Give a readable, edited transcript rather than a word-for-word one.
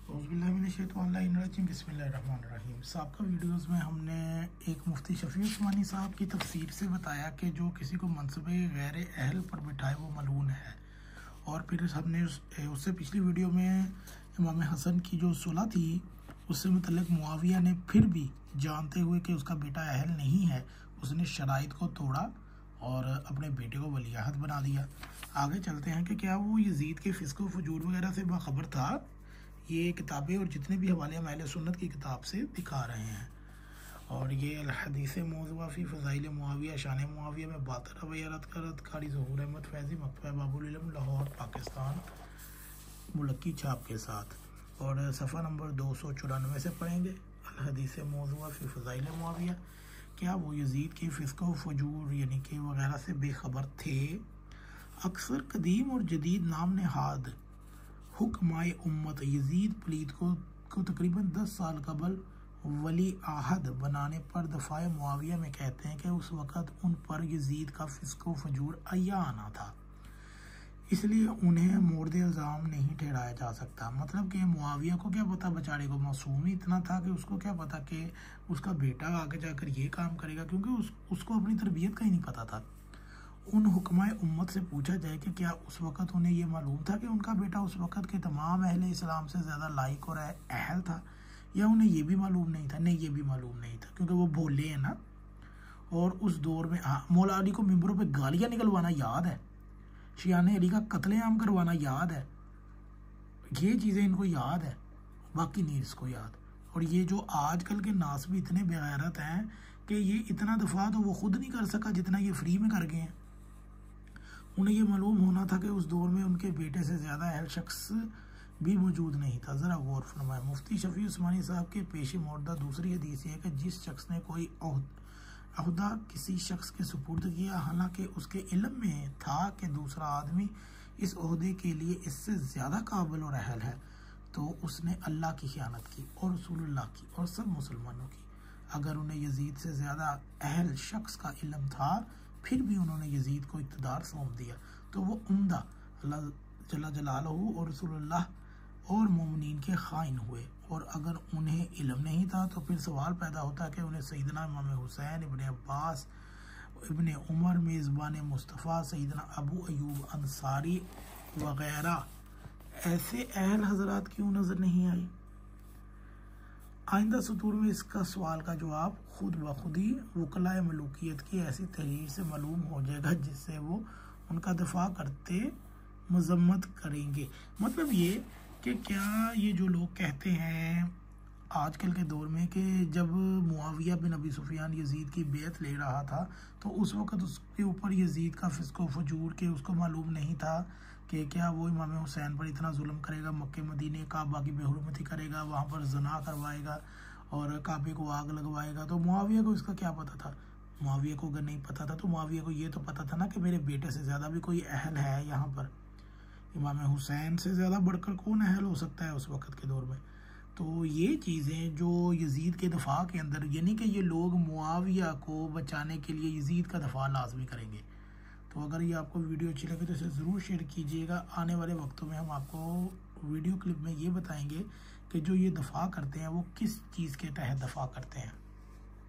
बिस्मिल्लाहिर्रहमानिर्रहीम। सबका वीडियोस में हमने एक मुफ्ती शफी उस्मानी साहब की तफसीर से बताया कि जो किसी को मनसबे गैर अहल पर बिठाए वो मलून है। और फिर हमने उससे पिछली वीडियो में इमाम हसन की जो सुलह थी उससे मुतल्लिक मुआविया ने फिर भी जानते हुए कि उसका बेटा अहल नहीं है उसने शराइत को तोड़ा और अपने बेटे को वलीअहद बना दिया। आगे चलते हैं कि क्या वो यजीद के फिस्क व फजूर वगैरह से बाखबर था। ये किताबें और जितने भी हवाले हम अहले सुन्नत की किताब से दिखा रहे हैं। और ये अल हदीस मौज़ूआ फ़ी फ़ज़ाइल मुआविया शान मुआविया में बातर रवैया रद्द कारी ज़हूर अहमद फैज़ी मकतबा बाबुल इल्म लाहौर पाकिस्तान मुलक्की छाप के साथ। और सफ़ा नंबर 294 से पढ़ेंगे। अल हदीस मौज़ूआ फ़ी फ़ज़ाइल मुआविया, क्या वो यजीद के फिस्क व फजूर यानी कि वगैरह से बेखबर थे। अक्सर कदीम और जदीद नाम नहाद हुक्माए उम्मत यजीद पलीत को तकरीबन 10 साल कबल वली आहद बनाने पर दफ़ाए मुआविया में कहते हैं कि उस वक़्त उन पर यजीद का फिस्क व फजूर अय्या आना था, इसलिए उन्हें मोर्द इल्ज़ाम नहीं ठहराया जा सकता। मतलब कि मुआविया को क्या पता, बेचारे को मासूम ही इतना था कि उसको क्या पता कि उसका बेटा आगे जाकर ये काम करेगा, क्योंकि उसको अपनी तरबियत का ही नहीं पता था। उन हुक्माए उम्मत से पूछा जाए कि क्या उस वक़्त उन्हें ये मालूम था कि उनका बेटा उस वक़्त के तमाम अहले इस्लाम से ज़्यादा लायक और अहल था, या उन्हें ये भी मालूम नहीं था। नहीं, ये भी मालूम नहीं था, क्योंकि वो भोले हैं ना। और उस दौर में मौला अली को मिंबरों पे गालियाँ निकलवाना याद है, शियाने अली का कत्लेआम करवाना याद है, ये चीज़ें इनको याद है, बाकी नहीं इसको याद। और ये जो आजकल के नास भी इतने बेगैरत हैं कि ये इतना दफ़ा तो वो खुद नहीं कर सका जितना ये फ्री में कर गए हैं। उन्हें ये मालूम होना था कि उस दौर में उनके बेटे से ज़्यादा अहल शख्स भी मौजूद नहीं था। ज़रा गौर फरमाएं। मुफ्ती शफी उस्मानी साहब के पेश मोर्दा दूसरी हदीस है कि जिस शख्स ने कोई अहदा किसी शख्स के सुपुर्द किया, हालांकि उसके इल्म में था कि दूसरा आदमी इस ओहदे के लिए इससे ज़्यादा काबिल और अहल है, तो उसने अल्लाह की खियानत की और रसूलुल्लाह की और सब मुसलमानों की। अगर उन्हें यजीद से ज़्यादा अहल शख्स का इल्म था फिर भी उन्होंने यजीद को इक़्तिदार सौंप दिया, तो वो उम्दा अल्लाह जल्ला जलालहू और रसूलुल्लाह और मोमिनीन के खाइन हुए। और अगर उन्हें इल्म नहीं था तो फिर सवाल पैदा होता कि उन्हें सैयदना इमाम हुसैन, इब्ने अब्बास, इब्ने उमर, मेज़बान मुस्तफ़ा, सैयदना अबू अयूब अंसारी वग़ैरह ऐसे अहल हज़रात क्यों नज़र नहीं आई। आइंदा सतूर में इसका सवाल का जवाब खुद ब खुद ही वकलाए मलूकियत की ऐसी तहरीर से मालूम हो जाएगा जिससे वो उनका दफा करते मजम्मत करेंगे। मतलब ये कि क्या ये जो लोग कहते हैं आजकल के दौर में कि जब मुआविया बिन अबी सुफियान यजीद की बेअत ले रहा था तो उस वक़्त उसके ऊपर यजीद का फिस्क व फजूर के उसको मालूम नहीं था कि क्या वो इमाम हुसैन पर इतना जुल्म करेगा, मक्के मदीने काबा की बेहुरमती करेगा, वहाँ पर जना करवाएगा और काबे को आग लगवाएगा। तो मुआविया को इसका क्या पता था। मुआविया को अगर नहीं पता था तो मुआविया को ये तो पता था ना कि मेरे बेटे से ज़्यादा भी कोई अहल है यहाँ पर। इमाम हुसैन से ज़्यादा बढ़कर कौन अहल हो सकता है उस वक़्त के दौर में। तो ये चीज़ें जो यजीद के दफ़ा के अंदर, यानी कि ये लोग मुआविया को बचाने के लिए यजीद का दफ़ा लाजमी करेंगे। तो अगर ये आपको वीडियो अच्छी लगे तो इसे ज़रूर शेयर कीजिएगा। आने वाले वक्तों में हम आपको वीडियो क्लिप में ये बताएंगे कि जो ये दफ़ा करते हैं वो किस चीज़ के तहत दफ़ा करते हैं।